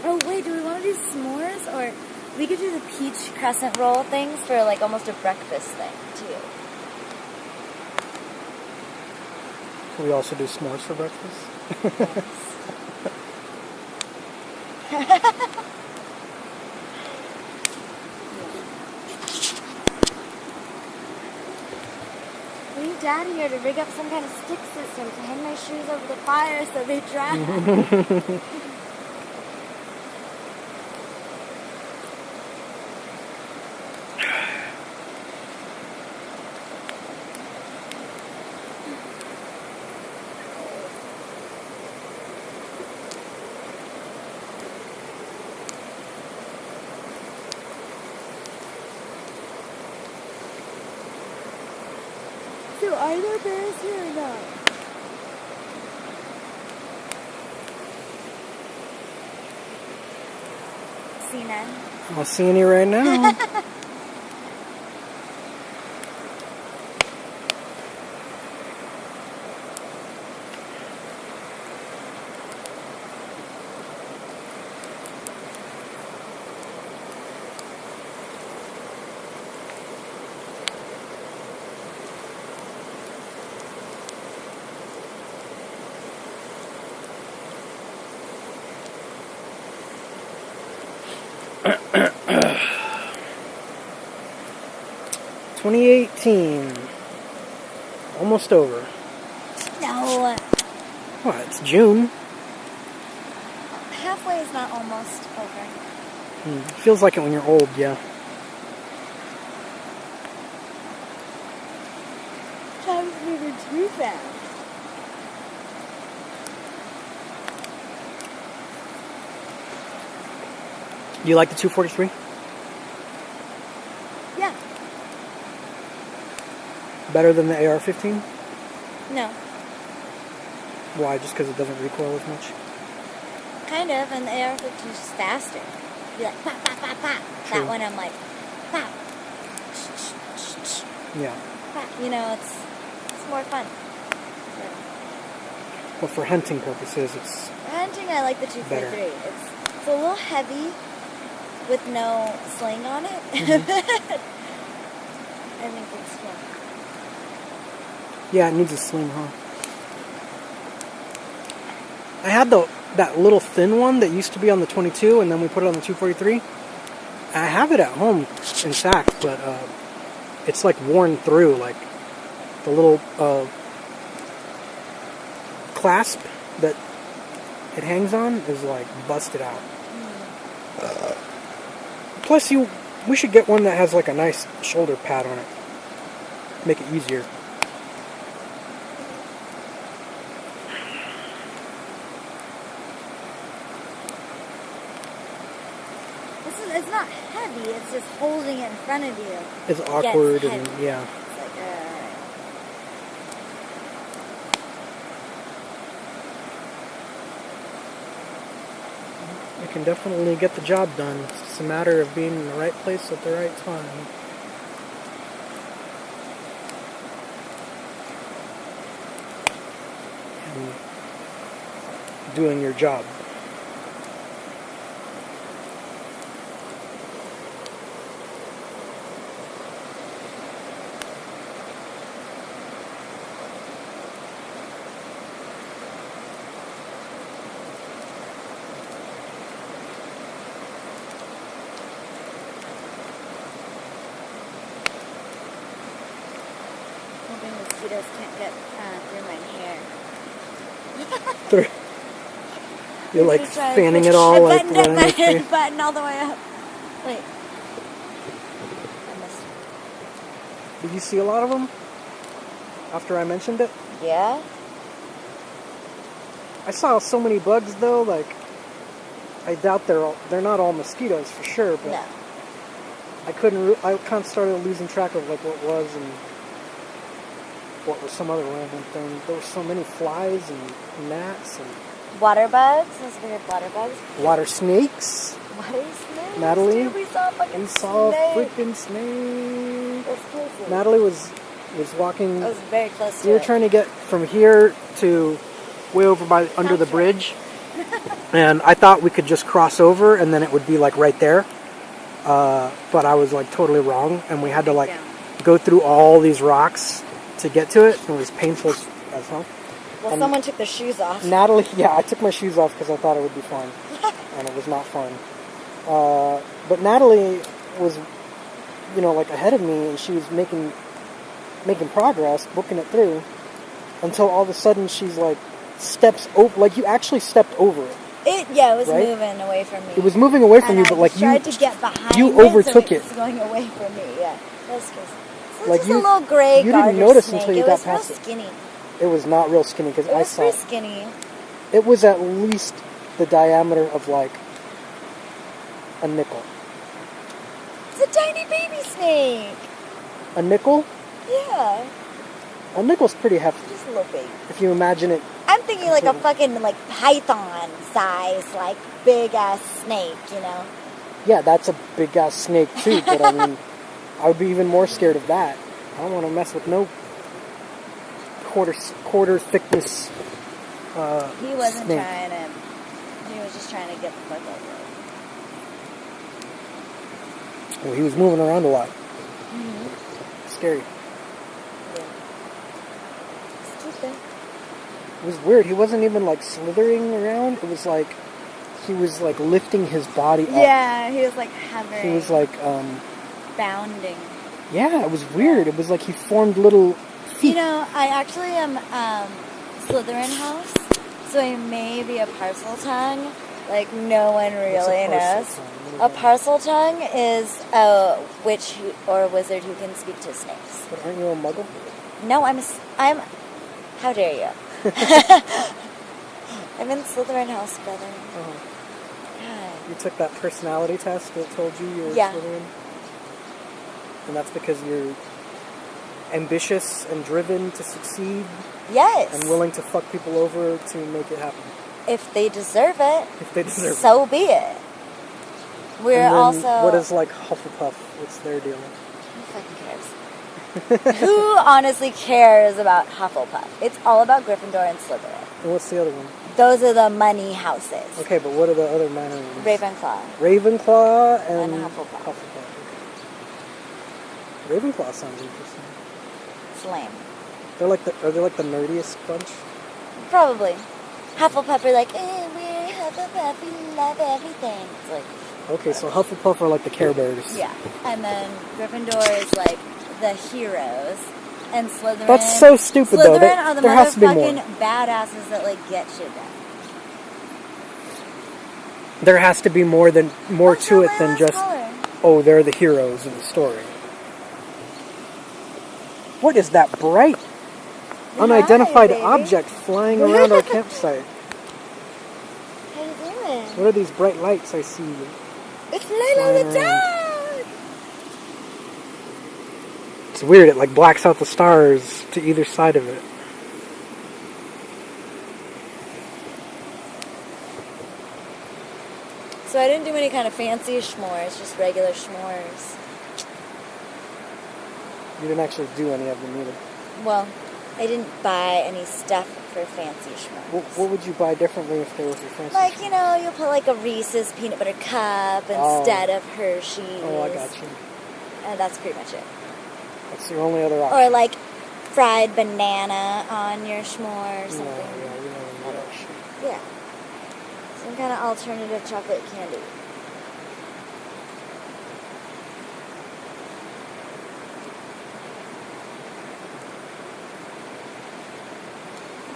Oh wait, do we want to do s'mores, or we could do the peach crescent roll things for like almost a breakfast thing too. Can we also do s'mores for breakfast? Yes. I need Dad here to rig up some kind of stick system to hang my shoes over the fire so they dry. So are there bears here or not? See none? I don't see any right now. $2018. Almost over. No. What? It's June. Halfway is not almost over. Feels like it when you're old, yeah. Time's moving too fast. Do you like the 243? Yeah. Better than the AR-15? No. Why? Just because it doesn't recoil as much? Kind of, and the AR-15 is just faster. You're like, pop, pop, pop, pop. True. That one I'm like, pop. Yeah. Pop. You know, it's more fun. But for hunting purposes, it's... For hunting, I like the 243. Better. It's a little heavy with no sling on it. I think it's fun. Yeah, it needs a sling, huh? I had that little thin one that used to be on the 22, and then we put it on the 243. I have it at home intact, but it's like worn through. Like the little clasp that it hangs on is like busted out. Plus, we should get one that has like a nice shoulder pad on it. Make it easier. It's not heavy, it's just holding it in front of you. It's awkward Gets and heavy. yeah. It's like, You can definitely get the job done. It's just a matter of being in the right place at the right time. And doing your job. hoping mosquitoes can't get through my hair. You're like fanning it all, like running it through. Button all the way up. Wait. Did you see a lot of them after I mentioned it? Yeah? I saw so many bugs though, like I doubt they're not all mosquitoes for sure, but No. I kind of started losing track of like what was and what was some other random thing. There were so many flies and gnats and Water bugs? Those weird water bugs? water snakes. Water snakes? Natalie? Dude, we saw a fucking We saw a snake. freaking snake. It was crazy. Natalie was walking. I was very close to We were it. trying to get from here to way over by under the Sounds bridge. And I thought we could just cross over and then it would be like right there. But I was like totally wrong, and we had to like go through all these rocks to get to it. It was painful as hell. Well, and someone took their shoes off. Natalie, yeah, I took my shoes off because I thought it would be fun, and it was not fun. But Natalie was, like ahead of me, and she was making progress, booking it through, until all of a sudden she's like steps over, like you actually stepped over it. It was right? Moving away from me. It was moving away from and you, I but like tried to get behind you overtook it. It was going away from me. Yeah, that's crazy. So like just a little gray. You didn't notice snake. until you got past it. It was real skinny. It was not real skinny because I saw it. It was pretty skinny. It was at least the diameter of like a nickel. It's a tiny baby snake. A nickel? Yeah. A nickel's pretty hefty. Just a little baby. If you imagine it. I'm thinking like a fucking like python size, like big ass snake, Yeah, that's a big ass snake too, but I mean, I would be even more scared of that. I don't want to mess with no quarter thickness He wasn't snake. trying to, he was just trying to get the fuck over it. Well, he was moving around a lot. Mm-hmm. Scary. Yeah. Stupid. It was weird. He wasn't even like slithering around. It was like he was like lifting his body up. Yeah, he was like hovering. He was like bounding. Yeah, it was weird. It was like he formed little feet. I actually am Slytherin house, so I may be a parcel tongue. Like no one really knows. A parcel tongue is a witch or wizard who can speak to snakes. But aren't you a muggle? No, I'm. How dare you? I'm in Slytherin house, brother. Oh. God. You took that personality test that told you were Slytherin? And that's because you're ambitious and driven to succeed? Yes. And willing to fuck people over to make it happen? If they deserve it. If they deserve it. So be it. We're also... What is like Hufflepuff? What's their deal? Who fucking cares? Who honestly cares about Hufflepuff? It's all about Gryffindor and Slytherin. And what's the other one? Those are the money houses. Okay, but what are the other minor ones? Ravenclaw. Ravenclaw and Hufflepuff. Okay. Ravenclaw sounds interesting. It's lame. Are they like the nerdiest bunch? Probably. Hufflepuff are like, we're Hufflepuff, we love everything. It's like... Okay, so Hufflepuff are like the Care Bears. Yeah. And then Gryffindor is like the heroes. And Slytherin... That's so stupid, though. Slytherin are the there has to be more. motherfucking badasses that like get shit done. There has to be more to it than just, oh, they're the heroes of the story. What is that bright, unidentified object flying around our campsite? How you doing? What are these bright lights I see? It's Layla the dog! It's weird, it like blacks out the stars to either side of it. So I didn't do any kind of fancy s'mores, just regular s'mores. You didn't actually do any of them either. Well, I didn't buy any stuff for fancy s'mores. What would you buy differently if they were for fancy? Like, you'll put like a Reese's peanut butter cup instead of Hershey's. Oh, I got you. And that's pretty much it. That's your only other option. Or like fried banana on your s'more or something. Yeah, we don't know that shit. Yeah. Some kind of alternative chocolate candy.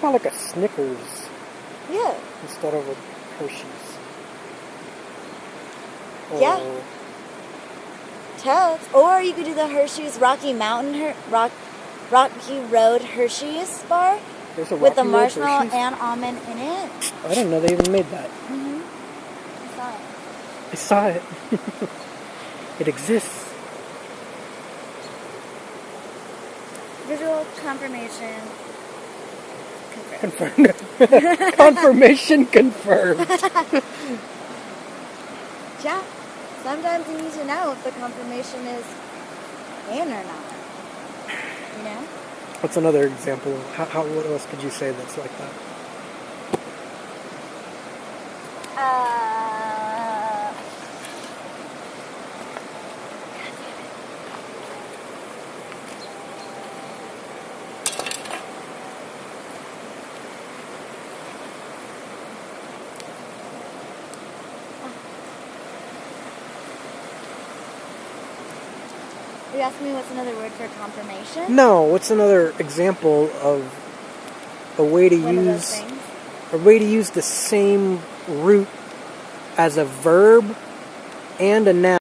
How about like a Snickers? Yeah. Instead of a Hershey's. Yeah. Totes. Or you could do the Hershey's Rocky Mountain, Rocky Road Hershey's bar with the marshmallow and almond in it. I didn't know they even made that. Mm-hmm. I saw it. It exists. Visual confirmation confirmed. Confirmation confirmed. Yeah. Sometimes you need to know if the confirmation is in or not. What's another example? What else could you say that's like that? Are you asking me what's another word for confirmation? No, what's another example of a way to One of those use things. a way to use the same root as a verb and a noun